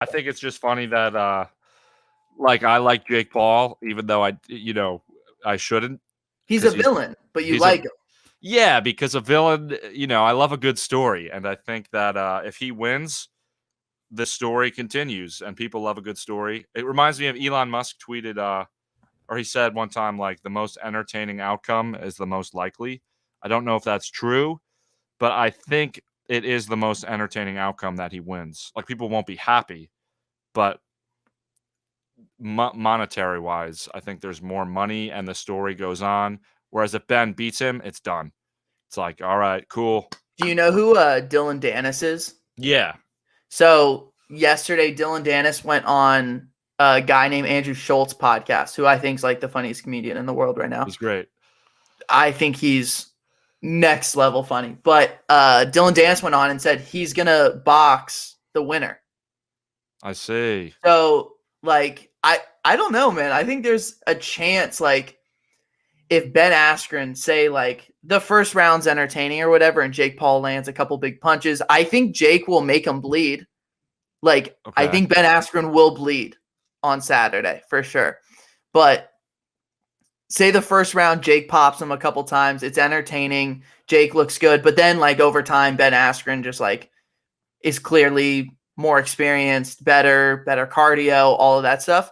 I think it's just funny that like I like Jake Paul, even though I shouldn't He's a because villain, but you he's a like him. yeah, because a villain, I love a good story, and I think that if he wins, the story continues, and people love a good story. It reminds me of Elon Musk tweeted, or he said one time, like the most entertaining outcome is the most likely. I don't know if that's true, but I think it is the most entertaining outcome that he wins. Like people won't be happy, but monetary wise, I think there's more money and the story goes on. Whereas if Ben beats him, it's done. It's like, all right, cool. Do you know who Dylan Dennis is? Yeah. So yesterday, Dylan Dennis went on a guy named Andrew Schultz podcast, who I think is like the funniest comedian in the world right now. He's great. I think he's next level funny. But Dylan Dennis went on and said he's gonna box the winner. I see. So like I don't know, man. I think there's a chance like if Ben Askren say like the first round's entertaining or whatever, and Jake Paul lands a couple big punches, I think Jake will make him bleed. Like I Okay. think Ben Askren will bleed on Saturday for sure. But say the first round Jake pops him a couple times, it's entertaining. Jake looks good, but then like over time, Ben Askren just like is clearly more experienced, better cardio, all of that stuff.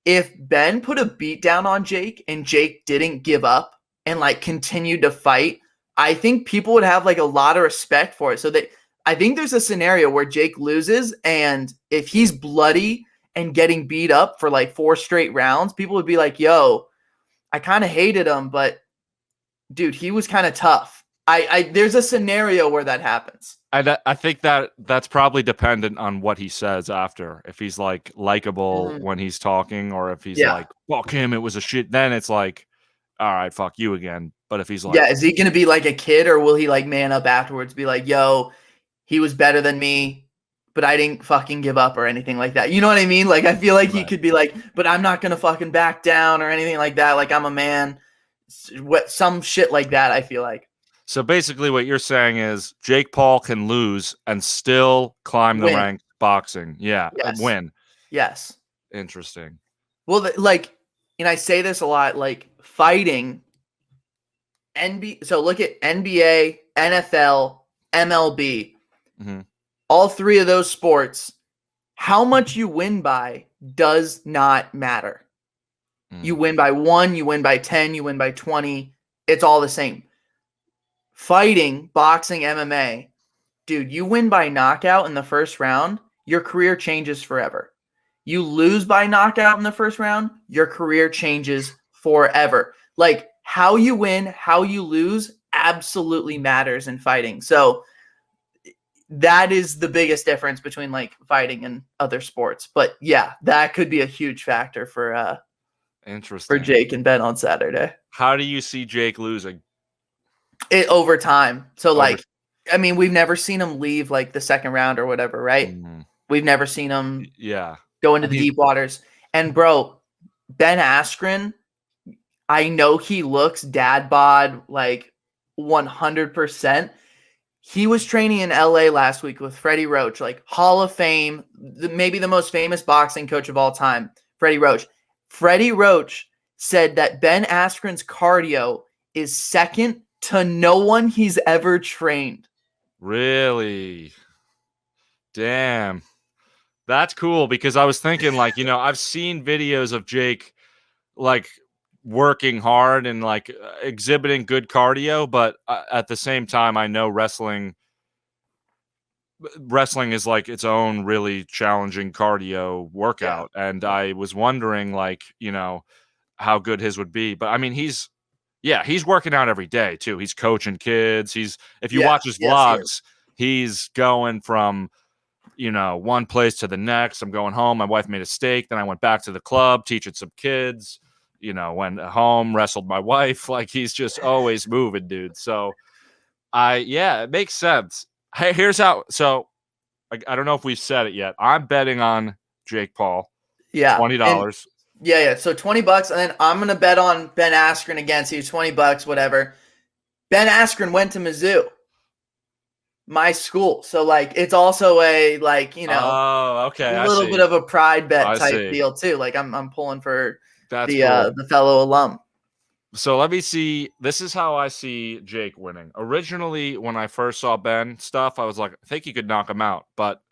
If Ben put a beat down on Jake and Jake didn't give up and like continued to fight, I think people would have like a lot of respect for it. So that I think there's a scenario where Jake loses, and if he's bloody and getting beat up for like 4 straight rounds, people would be like, yo, I kind of hated him, but dude, he was kind of tough. I there's a scenario where that happens. I think that's probably dependent on what he says after. If he's like likable when he's talking, or if he's like, fuck him, it was a shit, then it's like, all right, fuck you again. But if he's like, yeah, is he gonna be like a kid, or will he like man up afterwards, be like, yo, he was better than me, but I didn't fucking give up or anything like that. You know what I mean? Like I feel like he could be like, but I'm not gonna fucking back down or anything like that. Like I'm a man. Some shit like that, I feel like. So basically what you're saying is Jake Paul can lose and still climb the ranks boxing. Yeah. Yes. Win. Yes. Interesting. Well, like, and I say this a lot, like fighting so look at NBA, NFL, MLB. Mm-hmm. All 3 of those sports, how much you win by does not matter. You win by 1, you win by 10, you win by 20. It's all the same. Fighting, boxing, MMA, dude, you win by knockout in the first round, your career changes forever. You lose by knockout in the first round, your career changes forever. Like how you win, how you lose absolutely matters in fighting. So that is the biggest difference between like fighting and other sports. But yeah, that could be a huge factor for interesting for Jake and Ben on Saturday. How do you see Jake losing? It over time. So like, I mean, we've never seen him leave like the second round or whatever, right? We've never seen him go into the deep waters. And bro, Ben Askren, I know he looks dad bod like 100%. He was training in LA last week with Freddie Roach, like Hall of Fame, maybe the most famous boxing coach of all time, Freddie Roach. Freddie Roach said that Ben Askren's cardio is second to no one he's ever trained. Really? Damn. That's cool, because I was thinking like, I've seen videos of Jake like working hard and like exhibiting good cardio, but at the same time I know wrestling is like its own really challenging cardio workout, and I was wondering like, how good his would be. But I mean, he's working out every day too. He's coaching kids. If you watch his vlogs, he's going from one place to the next. I'm going home, my wife made a steak, then I went back to the club teaching some kids, went home, wrestled my wife. Like he's just always moving, dude. So it makes sense. Hey, here's how. So I don't know if we've said it yet. I'm betting on Jake Paul. Yeah. $20. Yeah. So $20, and then I'm gonna bet on Ben Askren against you. $20, whatever. Ben Askren went to Mizzou. my school. So like it's also a like, Oh, okay, I little bit see. of a pride bet I type see. deal too. Like I'm pulling for That's cool. the fellow alum. So let me see. This is how I see Jake winning. Originally, when I first saw Ben stuff, I was like, I think he could knock him out. But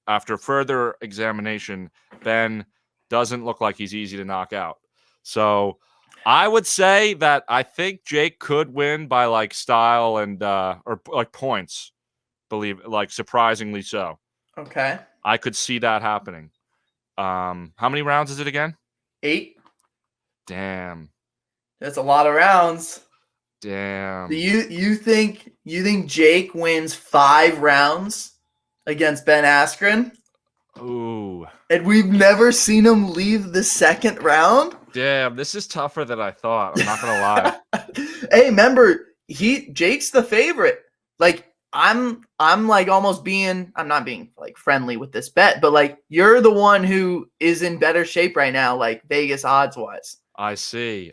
after further examination, Ben doesn't look like he's easy to knock out. So I would say that I think Jake could win by like style and or like points. Believe like surprisingly so. Okay. I could see that happening. How many rounds is it again? 8. Damn. That's a lot of rounds. Do Damn. you think Jake wins 5 rounds against Ben Askren? Ooh. And we've never seen him leave the second round? Damn, this is tougher than I thought. I'm not gonna lie. Hey, remember, Jake's the favorite. Like I'm like almost being I'm not being like friendly with this bet, but like you're the one who is in better shape right now, like Vegas odds wise. I see.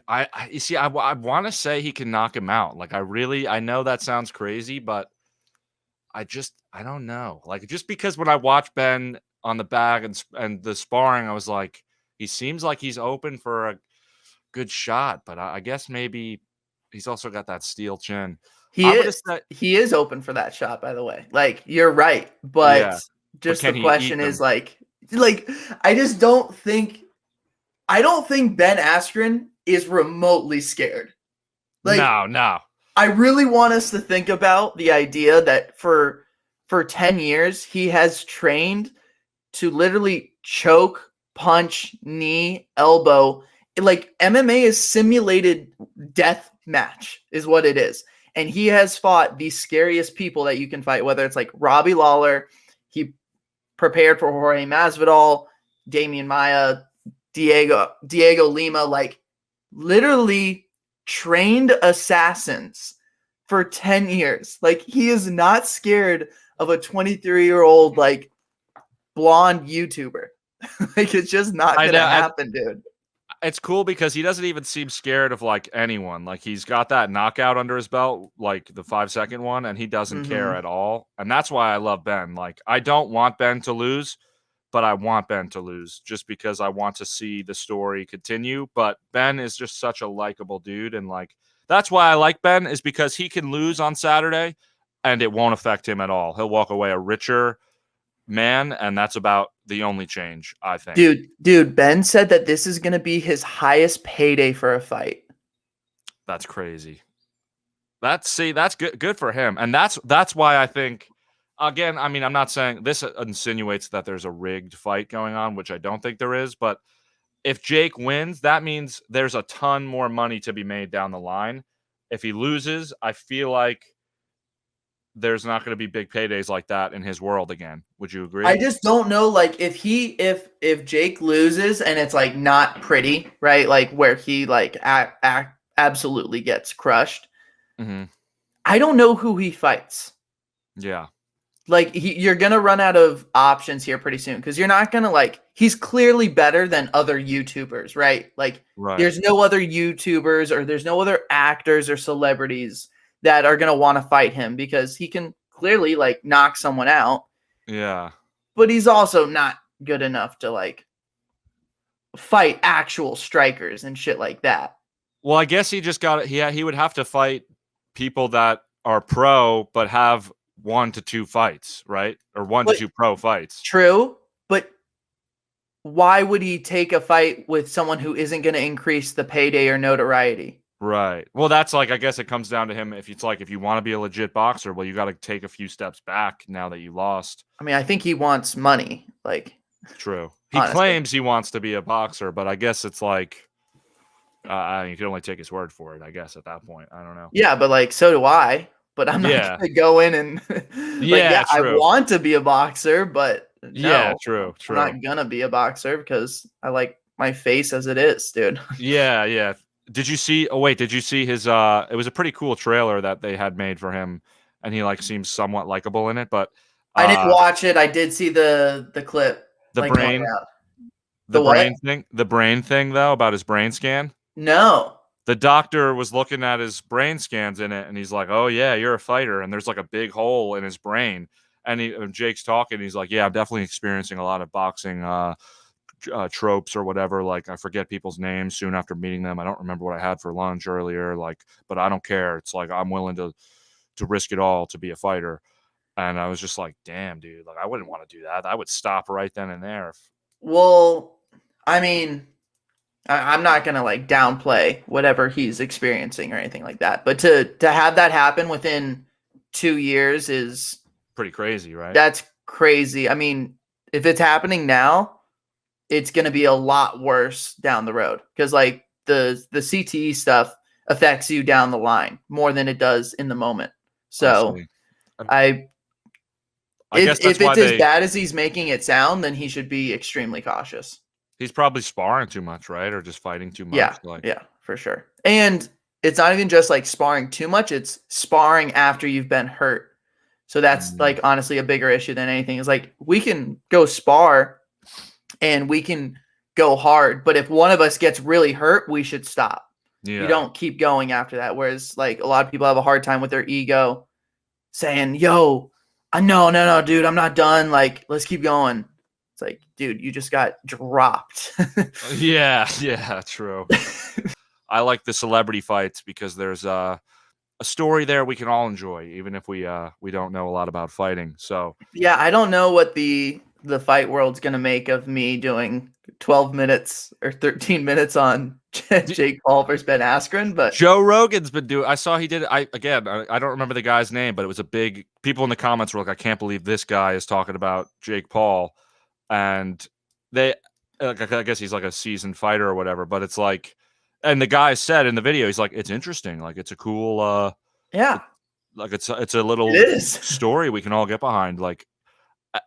You see, I want to say he can knock him out. Like, I know that sounds crazy, but I don't know. Like, just because when I watch Ben on the bag and the sparring, I was like, he seems like he's open for a good shot, but I guess maybe he's also got that steel chin. He I'm gonna is. say, He is open for that shot, by the way. Like you're right, but yeah, but just the can he eat question is them? like I just don't think I don't think Ben Askren is remotely scared. Like No, no. I really want us to think about the idea that for 10 years he has trained to literally choke, punch, knee, elbow. Like MMA is simulated death match is what it is. And he has fought the scariest people that you can fight, whether it's like Robbie Lawler, he prepared for Jorge Masvidal, Damian Maia, Diego Lima, like literally trained assassins for 10 years. Like he is not scared of a 23-year-old like blonde YouTuber. Like it's just not I gonna know. happen, dude. It's cool because he doesn't even seem scared of, like, anyone, like, he's got that knockout under his belt, like, the 5-second one, and he doesn't care Mm-hmm. at all, and that's why I love Ben, like, I don't want Ben to lose, but I want Ben to lose just because I want to see the story continue, but Ben is just such a likable dude, and, like, that's why I like Ben is because he can lose on Saturday, and it won't affect him at all. He'll walk away a richer man, and that's about the only change, I think. Dude, Ben said that this is gonna be his highest payday for a fight. That's crazy. That's good for him, and that's why I think. Again, I mean, I'm not saying this insinuates that there's a rigged fight going on, which I don't think there is. But if Jake wins, that means there's a ton more money to be made down the line. If he loses, I feel like there's not going to be big paydays like that in his world again. Would you agree? I just don't know, like if Jake loses and it's like not pretty, right? Like where he like absolutely gets crushed. Hmm. I don't know who he fights. Yeah. Like you're gonna run out of options here pretty soon because you're not gonna like. He's clearly better than other YouTubers, right? Like Right. there's no other YouTubers or there's no other actors or celebrities that are gonna want to fight him because he can clearly like knock someone out, Yeah. but he's also not good enough to like fight actual strikers and shit like that. Well, I guess he just got. He would have to fight people that are pro but have 1 to 2 fights, right? Or 1 to But 2 pro fights. true, but why would he take a fight with someone who isn't going to increase the payday or notoriety? Right. Well, that's like I guess it comes down to him if it's like if you want to be a legit boxer, well, you got to take a few steps back now that you lost. I mean, I think he wants money, like True. He honestly. claims he wants to be a boxer, but I guess it's like you can only take his word for it. I guess at that point, I don't know. Yeah, but like so do I. But I'm not Yeah. going to go in and like, Yeah. yeah, I True. want to be a boxer, but Yeah. no, True. I'm True. not gonna be a boxer because I like my face as it is, dude. Yeah. Yeah. Did you see? Oh wait, did you see his? It was a pretty cool trailer that they had made for him, and he like seems somewhat likable in it. But I didn't uh, watch it. I did see the clip the like going brain, out. The what? the brain thing though about his brain scan. No. the doctor was looking at his brain scans in it, and he's like, "Oh yeah, you're a fighter." And there's like a big hole in his brain. And Jake's talking. He's like, "Yeah, I'm definitely experiencing a lot of boxing tropes or whatever. Like, I forget people's names soon after meeting them. I don't remember what I had for lunch earlier. Like, but I don't care. It's like I'm willing to risk it all to be a fighter." And I was just like, "Damn, dude! Like, I wouldn't want to do that. I would stop right then and there." Well, I mean, I'm not gonna like downplay whatever he's experiencing or anything like that, but to have that happen within 2 years is Pretty crazy, right? that's crazy. I mean, if it's happening now, it's gonna be a lot worse down the road because like the CTE stuff affects you down the line more than it does in the moment. I So see. I I guess that's if why it's as bad as he's making it sound, then he should be extremely cautious. he's probably sparring too much, right? Or just fighting too much. Yeah, Like, yeah, for sure. And it's not even just like sparring too much, it's sparring after you've been hurt. So that's mm, like honestly a bigger issue than anything. Is like we can go spar and we can go hard, but if one of us gets really hurt, we should stop. You yeah, don't keep going after that. Whereas like a lot of people have a hard time with their ego saying, "Yo, no, dude, I'm not done. Like, let's keep going." It's like, dude, you just got dropped. yeah, yeah, true. I like the celebrity fights because there's a story there we can all enjoy, even if we don't know a lot about fighting. So Yeah, I don't know what the fight world's gonna make of me doing 12 minutes or 13 minutes on D- Jake Paul versus Ben Askren, but Joe Rogan's been doing. I saw he did it. I don't remember the guy's name, but it was a big. People in the comments were like, "I can't believe this guy is talking about Jake Paul," and they, like, I guess he's like a seasoned fighter or whatever. But it's like, and the guy said in the video, he's like, "It's interesting. Like, it's a cool, yeah, it, like it's a it little is. story we can all get behind." Like,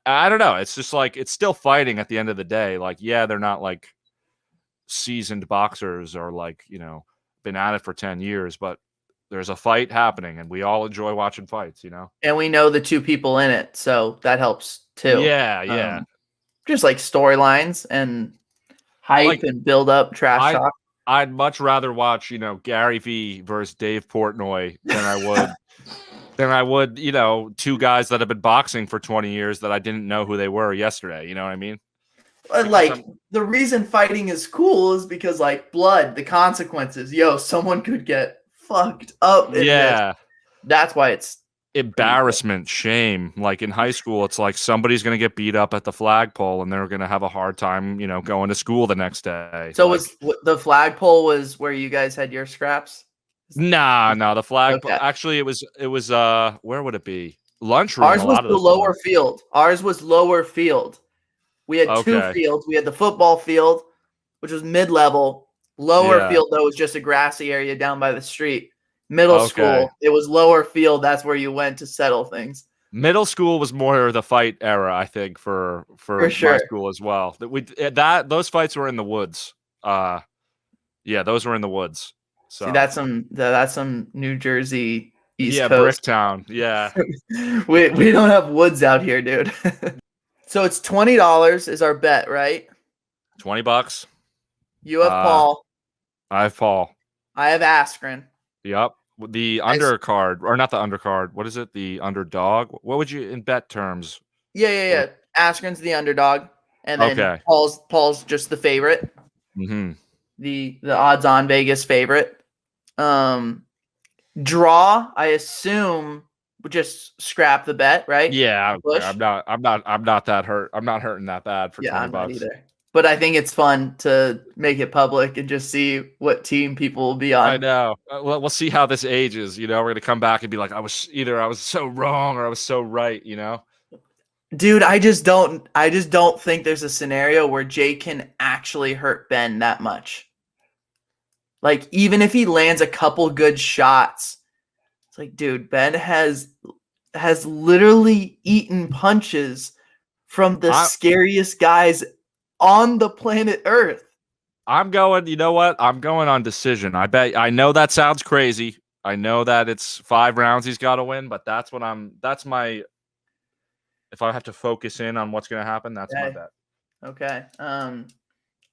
I don't know. It's just like it's still fighting at the end of the day. Like, yeah, they're not like seasoned boxers or like, been at it for 10 years, but there's a fight happening and we all enjoy watching fights. And we know the two people in it, so that helps too. Yeah, yeah. Um, just like storylines and hype Like and build up trash I'd talk. I'd much rather watch, Gary V versus Dave Portnoy than I would, two guys that have been boxing for 20 years that I didn't know who they were yesterday. You know what I mean? Because Like the reason fighting is cool is because like blood, the consequences. Yo, someone could get fucked up in this. yeah, That's why it's pretty cool. embarrassment, shame. Like in high school, it's like somebody's gonna get beat up at the flagpole and they're gonna have a hard time, going to school the next day. So Like, was the flagpole was where you guys had your scraps? nah, no, the flagpole. Okay. Actually, it was where would it be? Lunchroom. A Ours was lot of the the time. lower field. Ours was lower field. We had two Okay. fields. We had the football field, which was mid-level. Lower Yeah. field, though, was just a grassy area down by the street. Middle Okay. school, it was lower field. That's where you went to settle things. Middle school was more the fight era, I think, for For my sure. school as well. That those fights were in the woods. Yeah, those were in the woods. See, So that's some New Jersey East yeah, Coast. Bricktown. Yeah, We don't have woods out here, dude. So it's $20 is our bet, right? $20. You have Uh, Paul. I have Paul. I have Askren. Yep. The As undercard, or not the undercard. What is it? The underdog. What would you in bet terms? yeah. Askren's the underdog, and then Okay. Paul's just the favorite, Mm-hmm. the odds on Vegas favorite. Draw, I assume would just scrap the bet, right? Yeah. Push. I'm not that hurt. I'm not hurting that bad for Yeah, 20 I'm not bucks. either. But I think it's fun to make it public and just see what team people will be I on. know. We'll see how this ages. We're gonna come back and be like, I was so wrong or I was so right. Dude, I just don't think there's a scenario where Jay can actually hurt Ben that much. Like even if he lands a couple good shots, it's like, dude, Ben has literally eaten punches from the I scariest guys on the planet Earth. I'm going. You know what? I'm going on decision. I bet. I know that sounds crazy. I know that it's 5 rounds he's got to win, but that's what I'm. That's my. If I have to focus in on what's going to happen, that's my Okay. bet. Okay.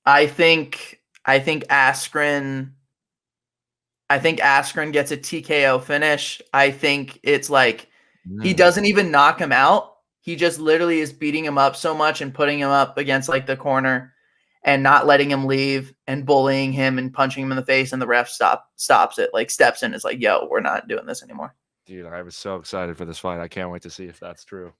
I think Askren I think Askren gets a TKO finish. I think it's like he Mm. doesn't even knock him out. He just literally is beating him up so much and putting him up against like the corner and not letting him leave and bullying him and punching him in the face, and the ref stops it, like steps in, is like, yo, we're not doing this anymore. Dude, I was so excited for this fight. I can't wait to see if that's true.